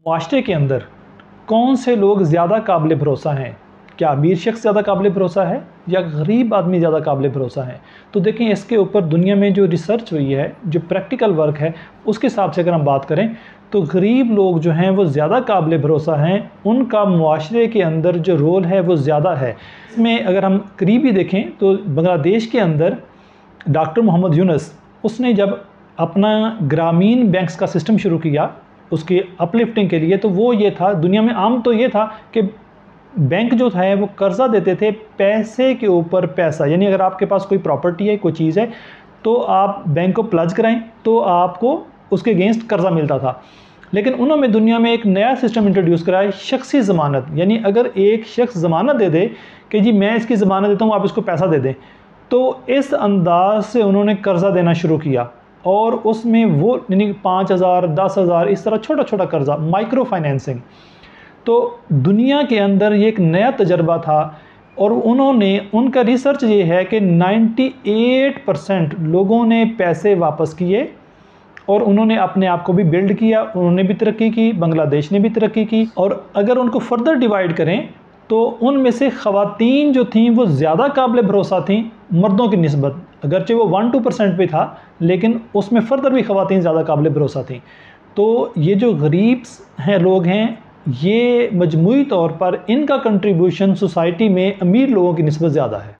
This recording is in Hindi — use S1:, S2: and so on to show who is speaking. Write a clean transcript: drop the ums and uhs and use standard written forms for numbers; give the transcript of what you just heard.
S1: माशरे के अंदर कौन से लोग ज़्यादा काबिल भरोसा हैं? क्या अमीर शख्स ज़्यादा काबिल भरोसा है या गरीब आदमी ज़्यादा काबिल भरोसा है? तो देखें, इसके ऊपर दुनिया में जो रिसर्च हुई है, जो प्रैक्टिकल वर्क है, उसके हिसाब से अगर हम बात करें तो गरीब लोग जो हैं वो ज़्यादा काबिल भरोसा हैं। उनका मुआशरे के अंदर जो रोल है वो ज़्यादा है। इसमें अगर हम करीबी देखें तो बांग्लादेश के अंदर डॉक्टर मोहम्मद यूनुस, उसने जब अपना ग्रामीण बैंक्स का सिस्टम शुरू किया उसकी अपलिफ्टिंग के लिए, तो वो ये था, दुनिया में आम तो ये था कि बैंक जो था वो कर्ज़ा देते थे पैसे के ऊपर पैसा, यानी अगर आपके पास कोई प्रॉपर्टी है, कोई चीज़ है, तो आप बैंक को प्लज कराएं तो आपको उसके अगेंस्ट कर्ज़ा मिलता था। लेकिन उन्होंने दुनिया में एक नया सिस्टम इंट्रोड्यूस करा है, शख्सी ज़मानत। यानी अगर एक शख्स ज़मानत दे दे कि जी मैं इसकी ज़मानत देता हूँ, आप इसको पैसा दे दें, तो इस अंदाज से उन्होंने कर्ज़ा देना शुरू किया। और उसमें वो यानी 5,000, 10,000 इस तरह छोटा छोटा कर्ज़ा, माइक्रो फाइनेंसिंग। तो दुनिया के अंदर ये एक नया तजर्बा था और उनका रिसर्च ये है कि 98% लोगों ने पैसे वापस किए और उन्होंने अपने आप को भी बिल्ड किया, उन्होंने भी तरक्की की, बांग्लादेश ने भी तरक्की की। और अगर उनको फर्दर डिवाइड करें तो उनमें से ख़वातीन जो थीं वो ज़्यादा काबिल भरोसा थीं मर्दों की निस्बत। अगरचे वो 1-2% पे था, लेकिन उसमें फ़र्दर भी ख़वातीन ज़्यादा काबिल भरोसा थीं। तो ये जो गरीब हैं लोग हैं, ये मजमूई तौर पर इनका कंट्रीब्यूशन सोसाइटी में अमीर लोगों की निस्बत ज़्यादा है।